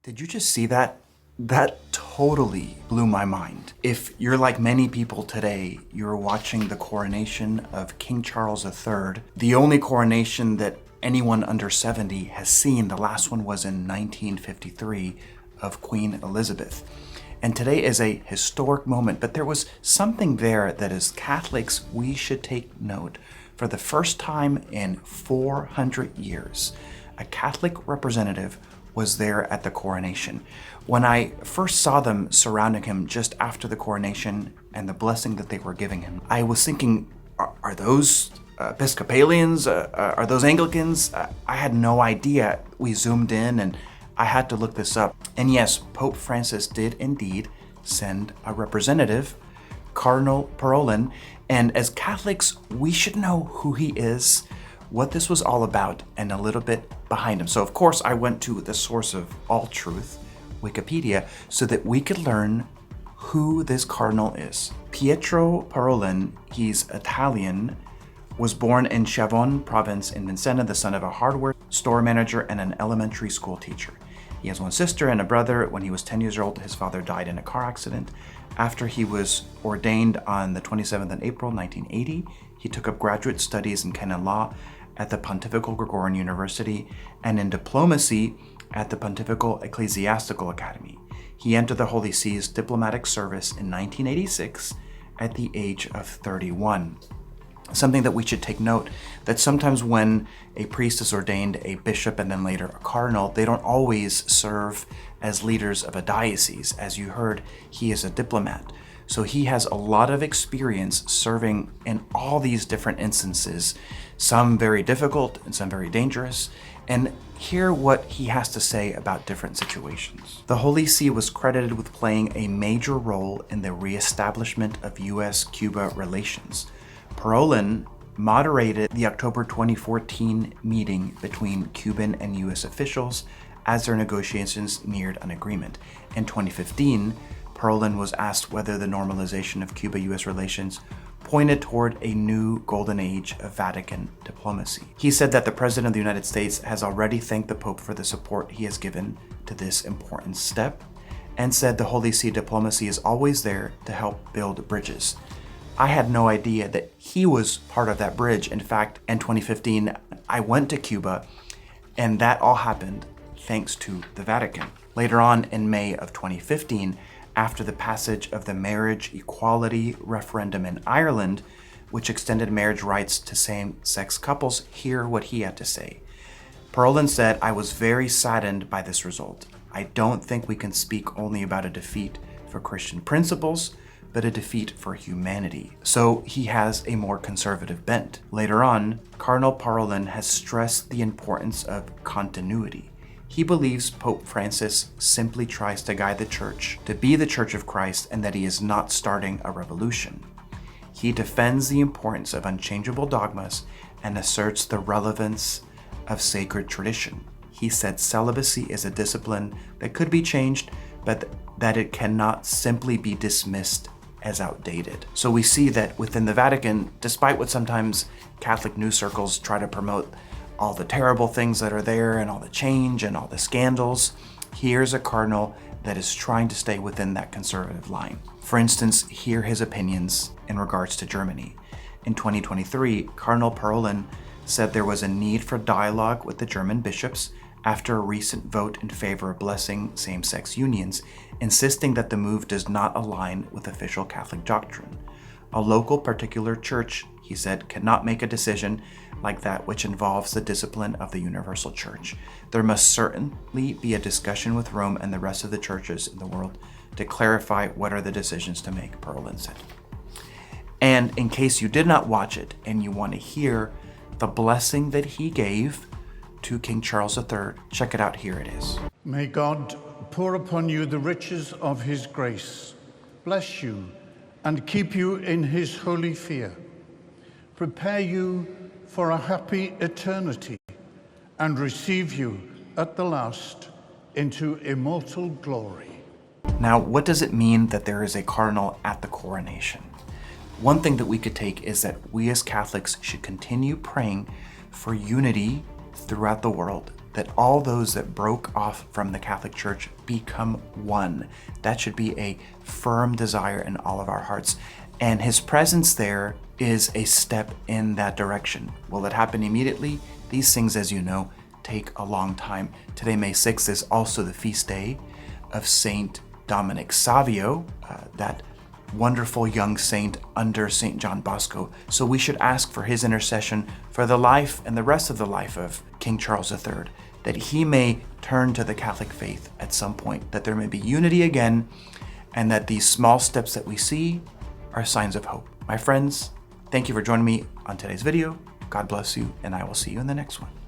Did you just see that? That totally blew my mind. If you're like many people today, you're watching the coronation of King Charles III, the only coronation that anyone under 70 has seen. The last one was in 1953 of Queen Elizabeth. And today is a historic moment, but there was something there that as Catholics we should take note. For the first time in 400 years, a Catholic representative was there at the coronation. When I first saw them surrounding him just after the coronation and the blessing that they were giving him, I was thinking, are those Episcopalians? Are those Anglicans? I had no idea. We zoomed in and I had to look this up. And yes, Pope Francis did indeed send a representative, Cardinal Parolin. And as Catholics, we should know who he is, what this was all about, and a little bit behind him. So of course I went to the source of all truth, Wikipedia, so that we could learn who this cardinal is. Pietro Parolin, he's Italian, was born in Chavon province in Vicenza, the son of a hardware store manager and an elementary school teacher. He has one sister and a brother. When he was 10 years old, his father died in a car accident. After he was ordained on the 27th of April, 1980, he took up graduate studies in canon law at the Pontifical Gregorian University and in diplomacy at the Pontifical Ecclesiastical Academy. He entered the Holy See's diplomatic service in 1986 at the age of 31. Something that we should take note, that sometimes when a priest is ordained a bishop and then later a cardinal, they don't always serve as leaders of a diocese. As you heard, he is a diplomat. So he has a lot of experience serving in all these different instances, some very difficult and some very dangerous. And hear what he has to say about different situations. The Holy See was credited with playing a major role in the reestablishment of U.S.-Cuba relations. Parolin moderated the October 2014 meeting between Cuban and U.S. officials as their negotiations neared an agreement. In 2015, Parolin was asked whether the normalization of Cuba-U.S. relations pointed toward a new golden age of Vatican diplomacy. He said that the President of the United States has already thanked the Pope for the support he has given to this important step, and said the Holy See diplomacy is always there to help build bridges. I had no idea that he was part of that bridge. In fact, in 2015, I went to Cuba, and that all happened thanks to the Vatican. Later on in May of 2015, after the passage of the marriage equality referendum in Ireland, which extended marriage rights to same-sex couples, hear what he had to say. Parolin said, "I was very saddened by this result. I don't think we can speak only about a defeat for Christian principles, but a defeat for humanity." So he has a more conservative bent. Later on, Cardinal Parolin has stressed the importance of continuity. He believes Pope Francis simply tries to guide the Church to be the Church of Christ and that he is not starting a revolution. He defends the importance of unchangeable dogmas and asserts the relevance of sacred tradition. He said celibacy is a discipline that could be changed, but that it cannot simply be dismissed as outdated. So we see that within the Vatican, despite what sometimes Catholic news circles try to promote, all the terrible things that are there and all the change and all the scandals, here's a cardinal that is trying to stay within that conservative line. For instance, hear his opinions in regards to Germany. In 2023, Cardinal Parolin said there was a need for dialogue with the German bishops after a recent vote in favor of blessing same-sex unions, insisting that the move does not align with official Catholic doctrine. A local particular church, he said, cannot make a decision like that which involves the discipline of the universal church. There must certainly be a discussion with Rome and the rest of the churches in the world to clarify what are the decisions to make, Parolin said. And in case you did not watch it and you want to hear the blessing that he gave to King Charles III, check it out. Here it is. May God pour upon you the riches of his grace, bless you, and keep you in his holy fear, prepare you for a happy eternity, and receive you at the last into immortal glory. Now, what does it mean that there is a cardinal at the coronation? One thing that we could take is that we as Catholics should continue praying for unity throughout the world that all those that broke off from the Catholic Church become one. That should be a firm desire in all of our hearts. And his presence there is a step in that direction. Will it happen immediately? These things, as you know, take a long time. Today, May 6th, is also the feast day of Saint Dominic Savio, that wonderful young saint under Saint John Bosco. So we should ask for his intercession for the life and the rest of the life of King Charles III, that he may turn to the Catholic faith at some point, that there may be unity again, and that these small steps that we see are signs of hope. My friends, thank you for joining me on today's video. God bless you, and I will see you in the next one.